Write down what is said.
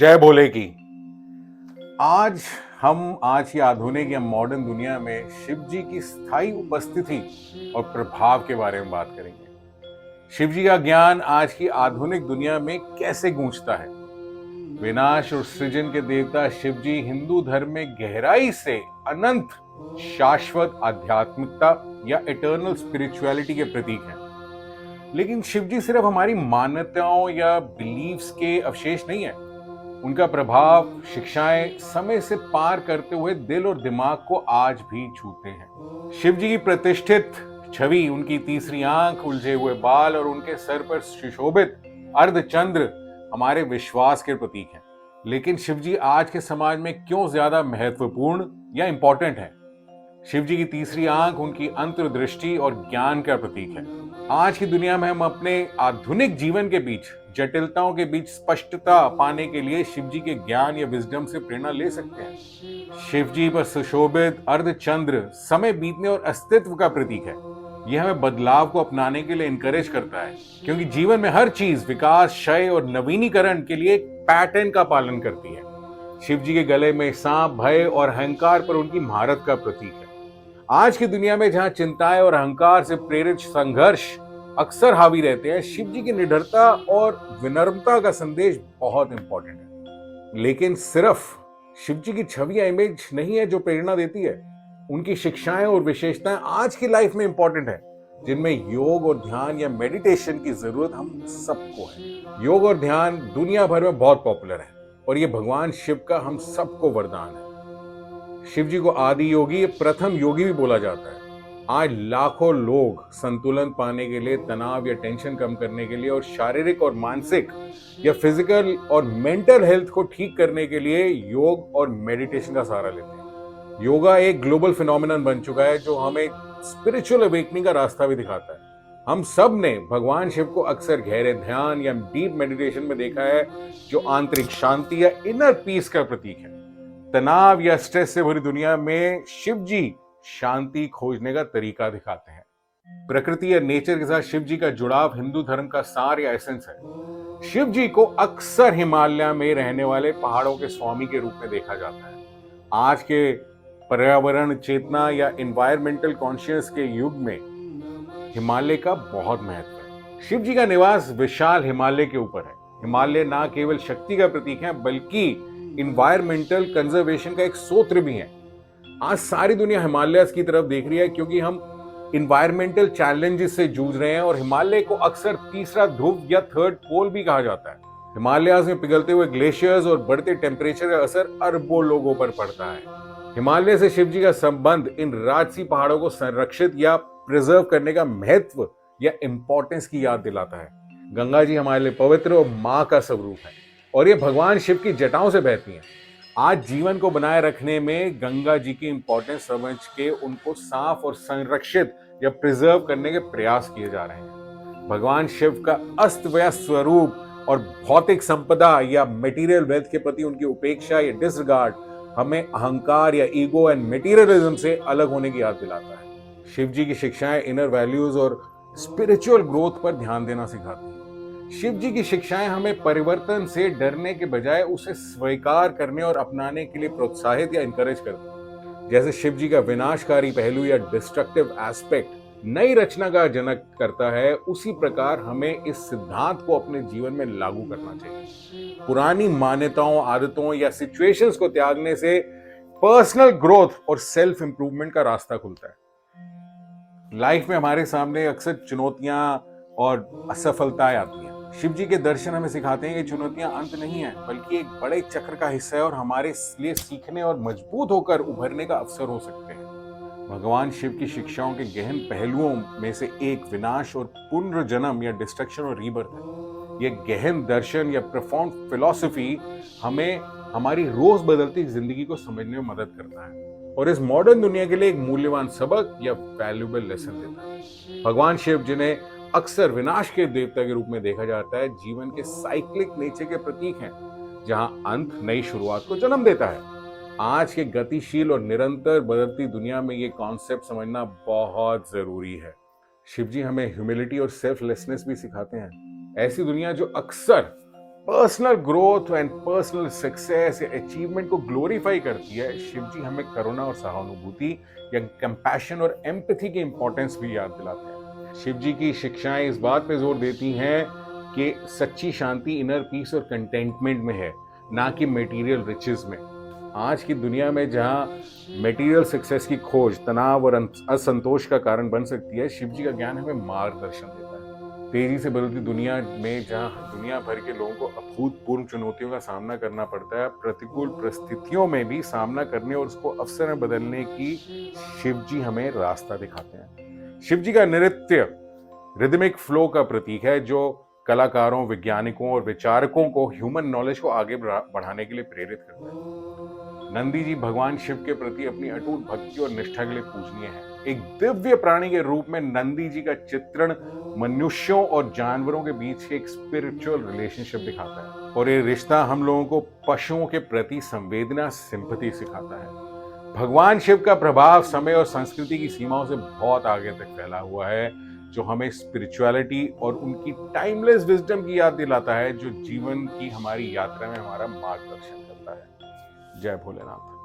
जय भोले की। आज की आधुनिक या मॉडर्न दुनिया में शिव जी की स्थायी उपस्थिति और प्रभाव के बारे में बात करेंगे। शिव जी का ज्ञान आज की आधुनिक दुनिया में कैसे गूंजता है। विनाश और सृजन के देवता शिव जी हिंदू धर्म में गहराई से अनंत शाश्वत आध्यात्मिकता या इटर्नल स्पिरिचुअलिटी के प्रतीक हैं। लेकिन शिव जी सिर्फ हमारी मान्यताओं या बिलीव्स के अवशेष नहीं है। उनका प्रभाव, शिक्षाएं समय से पार करते हुए दिल और दिमाग को आज भी छूते हैं। शिव जी की प्रतिष्ठित छवि, उनकी तीसरी आंख, उलझे हुए बाल और उनके सर पर सुशोभित अर्धचंद्र हमारे विश्वास के प्रतीक हैं। लेकिन शिव जी आज के समाज में क्यों ज्यादा महत्वपूर्ण या इंपॉर्टेंट है? शिव जी की तीसरी आंख उनकी अंतर्दृष्टि और ज्ञान का प्रतीक है। आज की दुनिया में हम अपने आधुनिक जीवन के बीच जटिलताओं के बीच स्पष्टता पाने के लिए शिव जी के ज्ञान या विजडम से प्रेरणा ले सकते हैं। शिव जी पर सुशोभित अर्धचंद्र समय बीतने और अस्तित्व का प्रतीक है। यह हमें बदलाव को अपनाने के लिए इनकरेज करता है, क्योंकि जीवन में हर चीज विकास, क्षय और नवीनीकरण के लिए एक पैटर्न का पालन करती है। शिव जी के गले में सांप, भय और अहंकार पर उनकी महारत का प्रतीक है। आज की दुनिया में जहां चिंताएं और अहंकार से प्रेरित संघर्ष अक्सर हावी रहते हैं, शिव जी की निडरता और विनम्रता का संदेश बहुत इंपॉर्टेंट है। लेकिन सिर्फ शिव जी की छवि या इमेज नहीं है जो प्रेरणा देती है। उनकी शिक्षाएं और विशेषताएं आज की लाइफ में इंपॉर्टेंट है, जिनमें योग और ध्यान या मेडिटेशन की जरूरत हम सबको है। योग और ध्यान दुनिया भर में बहुत पॉपुलर है और ये भगवान शिव का हम सबको वरदान है। शिव जी को आदि योगी, प्रथम योगी भी बोला जाता है। आज लाखों लोग संतुलन पाने के लिए, तनाव या टेंशन कम करने के लिए और शारीरिक और मानसिक या फिजिकल और मेंटल हेल्थ को ठीक करने के लिए योग और मेडिटेशन का सहारा लेते हैं। योगा एक ग्लोबल फिनोमिनन बन चुका है जो हमें स्पिरिचुअल अवेकनिंग का रास्ता भी दिखाता है। हम सब ने भगवान शिव को अक्सर गहरे ध्यान या डीप मेडिटेशन में देखा है, जो आंतरिक शांति या इनर पीस का प्रतीक है। तनाव या स्ट्रेस से भरी दुनिया में शिव जी शांति खोजने का तरीका दिखाते हैं। प्रकृति या नेचर के साथ शिव जी का जुड़ाव हिंदू धर्म का सार या एसेंस है। शिव जी को अक्सर हिमालय में रहने वाले पहाड़ों के स्वामी के रूप में देखा जाता है। आज के पर्यावरण चेतना या एनवायरमेंटल कॉन्शियस के युग में हिमालय का बहुत महत्व है। शिव जी का निवास विशाल हिमालय के ऊपर है। हिमालय ना केवल शक्ति का प्रतीक है, बल्कि इन्वायरमेंटल कंजर्वेशन का एक सूत्र भी है। आज सारी दुनिया हिमालयस की तरफ देख रही है, क्योंकि हम इन्वायरमेंटल चैलेंजेस से जूझ रहे हैं और हिमालय को अक्सर तीसरा ध्रुव या थर्ड पोल भी कहा जाता है। हिमालयाज में पिघलते हुए ग्लेशियर्स और बढ़ते टेम्परेचर का असर अरबों लोगों पर पड़ता है। हिमालय से शिव जी का संबंध इन राजसी पहाड़ों को संरक्षित या प्रिजर्व करने का महत्व या इंपॉर्टेंस की याद दिलाता है। गंगा जी हमारे लिए पवित्र और मां का स्वरूप है और ये भगवान शिव की जटाओं से बहती हैं। आज जीवन को बनाए रखने में गंगा जी की इंपॉर्टेंस समझ के उनको साफ और संरक्षित या प्रिजर्व करने के प्रयास किए जा रहे हैं। भगवान शिव का अस्त व्यस्त स्वरूप और भौतिक संपदा या मटेरियल वेल्थ के प्रति उनकी उपेक्षा या डिसरिगार्ड हमें अहंकार या ईगो एंड मटेरियलिज्म से अलग होने की याद दिलाता है। शिव जी की शिक्षाएं इनर वैल्यूज और स्पिरिचुअल ग्रोथ पर ध्यान देना सिखाती हैं। शिव जी की शिक्षाएं हमें परिवर्तन से डरने के बजाय उसे स्वीकार करने और अपनाने के लिए प्रोत्साहित या इनकरेज करती हैं। जैसे शिव जी का विनाशकारी पहलू या डिस्ट्रक्टिव एस्पेक्ट नई रचना का जनक करता है, उसी प्रकार हमें इस सिद्धांत को अपने जीवन में लागू करना चाहिए। पुरानी मान्यताओं, आदतों या सिचुएशंस को त्यागने से पर्सनल ग्रोथ और सेल्फ इंप्रूवमेंट का रास्ता खुलता है। लाइफ में हमारे सामने अक्सर चुनौतियां और असफलताएं आती हैं। शिव जी के दर्शन हमें सिखाते हैं कि चुनौतियां अंत नहीं है, बल्कि एक बड़े चक्र का हिस्सा है और हमारे लिए सीखने और मजबूत होकर उभरने का अवसर हो सकते हैं। भगवान शिव की शिक्षाओं के गहन पहलुओं में से एक विनाश और पुनर्जन्म या डिस्ट्रक्शन और रीबर्थ है। यह गहन दर्शन या प्रोफाउंड फिलॉसफी हमें हमारी रोज बदलती जिंदगी को समझने में मदद करता है और इस मॉडर्न दुनिया के लिए एक मूल्यवान सबक या वैल्यूएबल लेसन देता है। भगवान शिव, जिन्हें अक्सर विनाश के देवता के रूप में देखा जाता है, जीवन के साइक्लिक नेचर के प्रतीक हैं, जहां अंत नई शुरुआत को जन्म देता है। आज के गतिशील और निरंतर बदलती दुनिया में ये कॉन्सेप्ट समझना बहुत जरूरी है। शिव जी हमें ह्यूमिलिटी और सेल्फलेसनेस भी सिखाते हैं। ऐसी दुनिया जो अक्सर personal growth and personal success या अचीवमेंट को ग्लोरीफाई करती है, शिव जी हमें करुणा और सहानुभूति या कंपैशन और एम्पैथी की इंपॉर्टेंस भी याद दिलाते हैं। शिव जी की शिक्षाएं इस बात पे जोर देती हैं कि सच्ची शांति इनर पीस और कंटेंटमेंट में है, ना कि मटेरियल रिचेस में। आज की दुनिया में जहां मटेरियल सक्सेस की खोज तनाव और असंतोष का कारण बन सकती है, शिव जी का ज्ञान हमें मार्गदर्शन देता है। तेजी से बदलती दुनिया में जहां दुनिया भर के लोगों को अभूतपूर्व चुनौतियों का सामना करना पड़ता है, प्रतिकूल परिस्थितियों में भी सामना करने और उसको अवसर में बदलने की शिव जी हमें रास्ता दिखाते हैं। शिव जी का नृत्य रिदमिक फ्लो का प्रतीक है, जो कलाकारों, वैज्ञानिकों और विचारकों को ह्यूमन नॉलेज को आगे बढ़ाने के लिए प्रेरित करता है। नंदी जी भगवान शिव के प्रति अपनी अटूट भक्ति और निष्ठा के लिए पूजनीय है। एक दिव्य प्राणी के रूप में नंदी जी का चित्रण मनुष्यों और जानवरों के बीच के एक स्पिरिचुअल रिलेशनशिप दिखाता है, और ये रिश्ता हम लोगों को पशुओं के प्रति संवेदना, सिंपैथी सिखाता है। भगवान शिव का प्रभाव समय और संस्कृति की सीमाओं से बहुत आगे तक फैला हुआ है, जो हमें स्पिरिचुअलिटी और उनकी टाइमलेस विजडम की याद दिलाता है, जो जीवन की हमारी यात्रा में हमारा मार्गदर्शन करता है। जय भोलेनाथ।